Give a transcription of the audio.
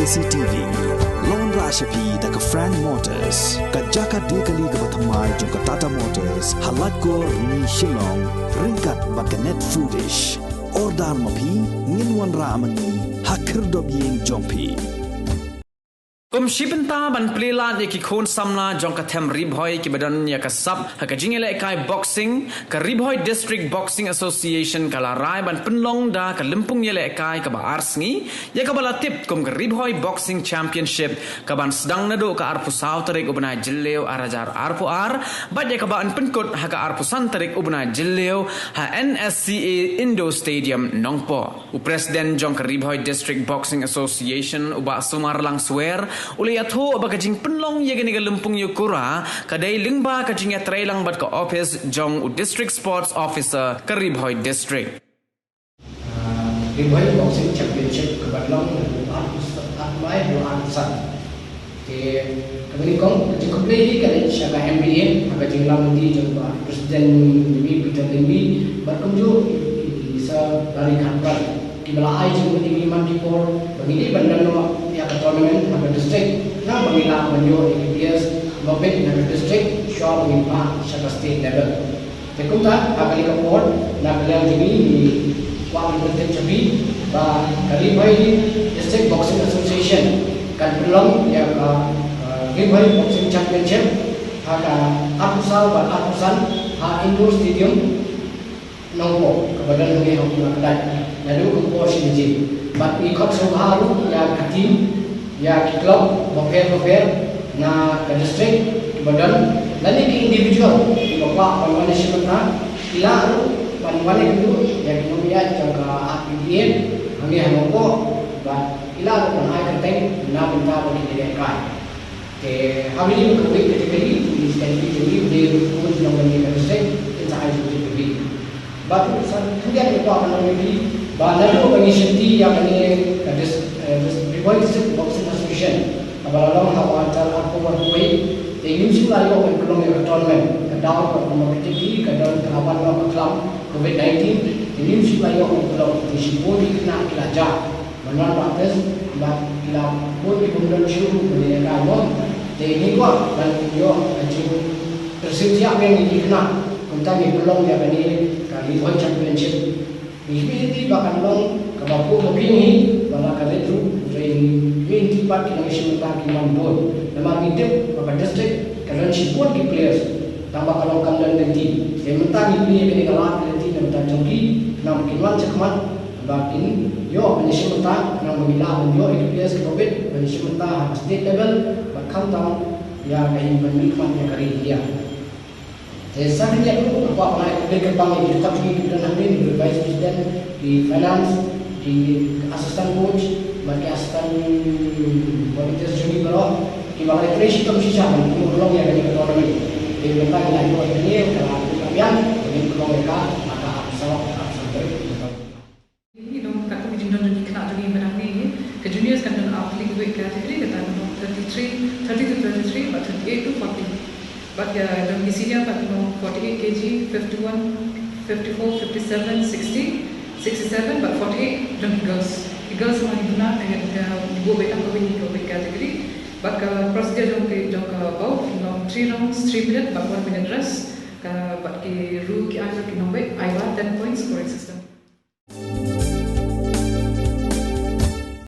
KCTV Lon Rashapi daga Frank Motors kajaka dekali ga bathamai jong Tata Motors halat ko ni Shillong ringkat bakanet foodish ordal mapi nginwan ramani hakir dobyeng jongpi Shibenta ban plela ye ki khon samna jong ka them ribhoi ki badan ya ka sab ha ka jingele kai boxing ka ribhoi district boxing association kala rai ban penlong da ka limpung yele kai ka ba arsngi ya ka bala tip kum ka ribhoi boxing championship ka ban sedang nado ka arpu saw tarik ubna jilleu arajar arpu ar bad ya ka ba an penkot ha ka arpu san tarik ubna jilleu ha NSCA Indo Stadium Nongpo u president jong ka ribhoi district boxing association uba sumar lang swer uli atho bagajing penlong ye gani galumpung yukura kadai lingba kajing ya trailang bat ka office jong u district sports officer ka Ribhoi district Ribhoi boxing championship ka batlong at mai do ansan ke kami kong ke couple hi kale shaga MBA aga jinglang di jong president ni Peter Limbi batum jo isa dari kantor kibala ai jing ni mandipor bagi bandan no ya ke tournament na district na bangila banyo APS lobet na district shop ni pa sa state level te kunta agali ka port na bilang jini ni wa president chabi ba Ribhoi district boxing association kan belum ya Ribhoi boxing championship ada atusal ba atusan ha indoor stadium Nongpo kebadan ngi hok na kadai lalu ko shinji bat ikot soharu ya katim ya klub bofer na ka district kebadan lani ki individual bapa panwane shimna ila panwane itu ya kinomia jangka APDN kami hanoko ba ila pan ai kateng na benta bagi dekai ke habis ko wik kategori di sekali di ko nang ni ka district kita ai kategori batu kemudian itu akan menjadi bahan penginisiatif yang ini Ribhoi District Boxing Association abalong hawatar aku berbuat ingin sih lagi orang belum yang tournament kedau kompetisi kedau kawan orang klub COVID-19 ingin sih lagi orang belum disebut kena kilajar menang batas kila pun kemudian syukur menjadi kawan ini gua dan yo tersedia yang dikena tentang belum yang ini Ribhoi championship ini bahkan long kebapu begini bala kaletru ini tempat yang semula kita buat nama itu pada district kalau siput di players tambah kalau kamdan nanti yang mentang ini kini kalah nanti yang mentang joki nam kinuan cekmat batin yo penyisi mentang nam mengilah yo itu players COVID penyisi mentang state level bahkan tahun ya kayak menikmat yang kari dia Saya lihat apa yang berkembang di company kita nanti di vice president, di finance, di asisten coach, bagi asisten politis juni baru, di bawah refresh itu mesti siapa? Ini belum ya dari ekonomi. Di tentang yang dua ini kalau kalian ini belum mereka maka asal sampai. Ini dong kata bijindan jadi kena jadi menang ni. Ke juniors kan dalam atlet weight category kita 30 to 33, but 38 to 40. But the senior kat 48 kg, 51, 54, 57, 60, 67, but 48 don't girls. The girls are not guna dengan go weight up weight category. But procedure jong about 3 rounds, 3 minutes, but 1 minute rest. But ki rule ki ajar ki nomor, I want 10 points scoring system.